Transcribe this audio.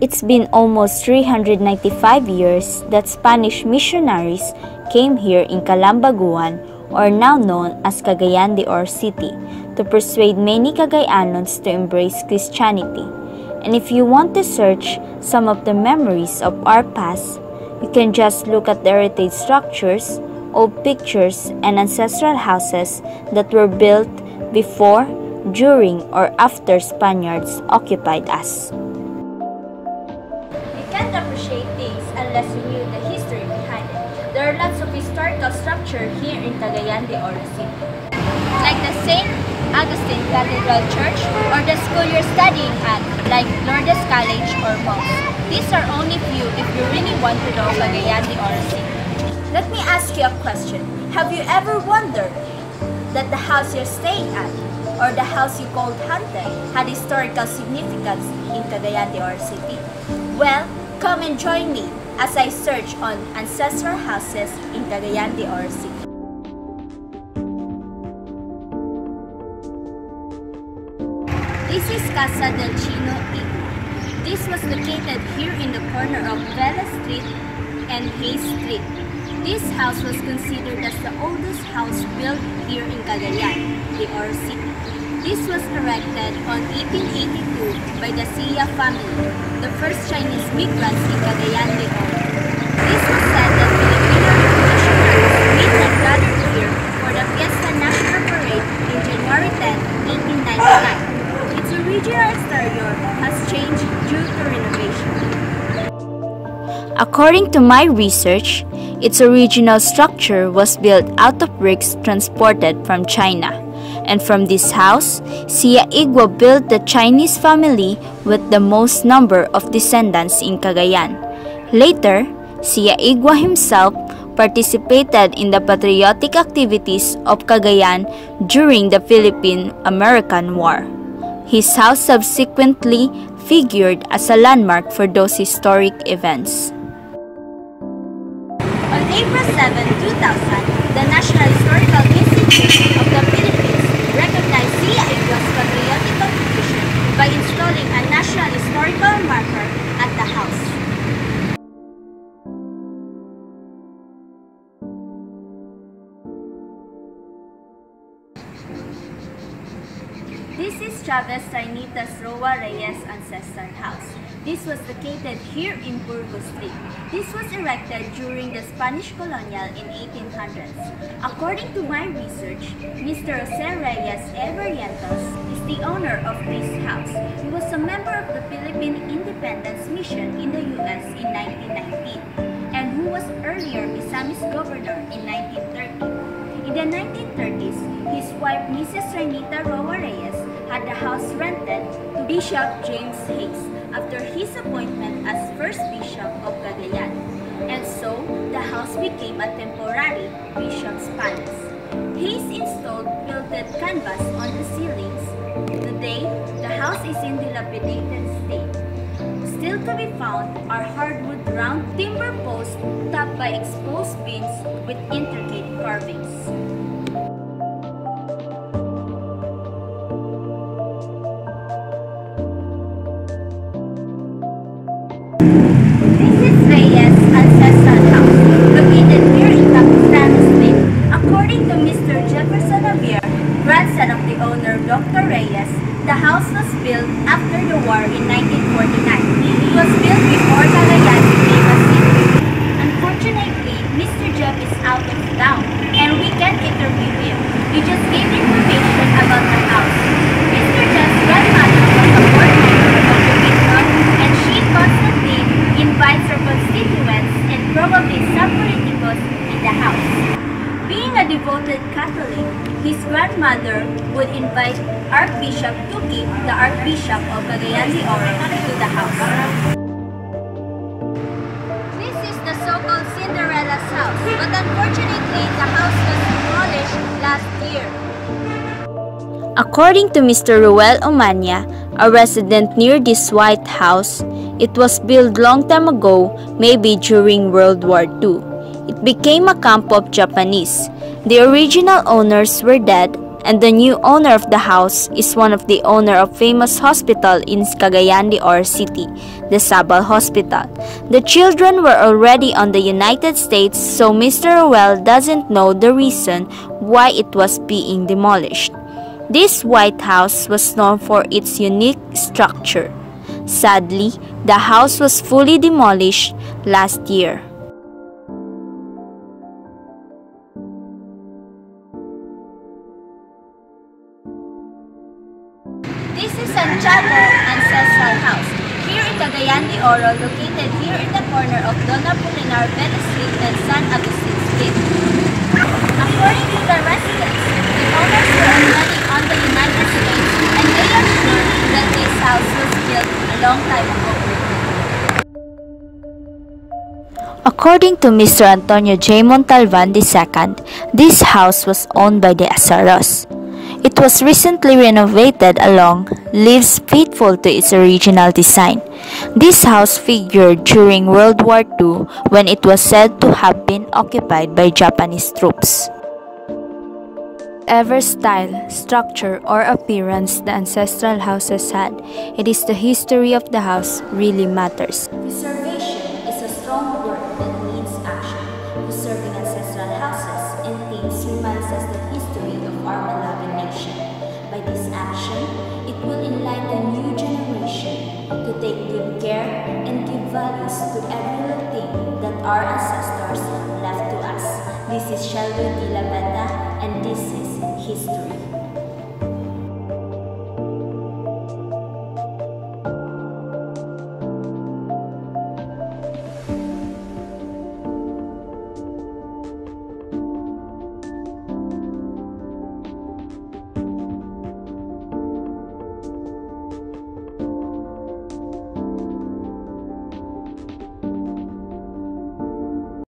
It's been almost 395 years that Spanish missionaries came here in Calambaguan, or now known as Cagayan de Oro City, to persuade many Cagayanons to embrace Christianity. And if you want to search some of the memories of our past, you can just look at the heritage structures, old pictures, and ancestral houses that were built before, during, or after Spaniards occupied us. You can't appreciate things unless you knew the history behind it. There are lots of historical structure here in Cagayan de Oro City, like the St. Augustine Cathedral Church or the school you're studying at, like Lourdes College or Mosque. These are only few if you really want to know Cagayan de Oro City. Let me ask you a question. Have you ever wondered that the house you're staying at, or the house you called Hante, had historical significance in Cagayan de Oro City? Well, come and join me as I search on ancestral houses in Cagayan de Oro City. This is Casa del Chino Igloo. This was located here in the corner of Vela Street and Hayes Street. This house was considered as the oldest house built here in Cagayan de Oro City. This was erected on 1882 by the Sia family, the first Chinese migrants in Cagayan de Oro. This was said that Filipino missionaries made their gather here for the Fiesta National Parade in January 10, 1899. Its original exterior has changed due to renovation. According to my research, its original structure was built out of bricks transported from China. And from this house, Sia Igwa built the Chinese family with the most number of descendants in Cagayan. Later, Sia Igwa himself participated in the patriotic activities of Cagayan during the Philippine-American War. His house subsequently figured as a landmark for those historic events. On April 7, 2000, the National Historical Institute of the Philippines recognized Sia Igwa's patriotic contribution by installing a national historical marker at the house. This is Chavez Sainita's Roa Reyes Ancestral House. This was located here in Burgos Street. This was erected during the Spanish colonial in 1800s. According to my research, Mr. Jose Reyes Everrientos is the owner of this house. He was a member of the Philippine Independence Mission in the U.S. in 1919, and who was earlier Misamis governor in 1930. In the 1930s, his wife Mrs. Renita Roa Reyes had the house rented to Bishop James Hayes after his appointment as first bishop of Cagayan, and so the house became a temporary bishop's palace. Hayes installed quilted canvas on the ceilings. Today, the house is in dilapidated state. Still to be found are hardwood round timber posts topped by exposed beams with intricate carvings. This is Reyes Ancestral House, located here in Capitan Street. According to Mr. Jefferson Javier, grandson of the owner Dr. Reyes, the house was built after the war in 1949. It was built before Cagayan became a city. Unfortunately, Mr. Jeff is out of town and we can't interview him. We just gave information about the house. Mr. Jeff's grandmother was a board member of the Victor, and she constantly invites her constituents and probably some politicos in the house. Being a devoted Catholic, his grandmother would invite Archbishop Tuki, the Archbishop of Cagayan de Oro, to the house. This is the so-called Cinderella's house, but unfortunately, the house was demolished last year. According to Mr. Ruel Omania, a resident near this White House, it was built long time ago, maybe during World War II. It became a camp of Japanese. The original owners were dead, and the new owner of the house is one of the owner of famous hospital in Cagayan de Oro City, the Sabal Hospital. The children were already on the United States, so Mr. Rowell doesn't know the reason why it was being demolished. This White House was known for its unique structure. Sadly, the house was fully demolished last year. This is Ancestral House, here in Cagayan de Oro, located here in the corner of Dona Polinar Venice Street and San Agustin Street. According to the residents, the owners were already on the United States and they are sure that this house was built a long time ago. According to Mr. Antonio J. Montalvan II, this house was owned by the Azaros. It was recently renovated along, lives faithful to its original design. This house figured during World War II when it was said to have been occupied by Japanese troops. Whatever style, structure, or appearance the ancestral houses had, it is the history of the house really matters. Preservation is a strong word that means action. Preserving ancestral houses and things reminds us the history of our beloved nation. By this action, it will enlighten new generation to take good care and give values to every little thing that our ancestors left to us. This is Shelly Labeta, and this is history.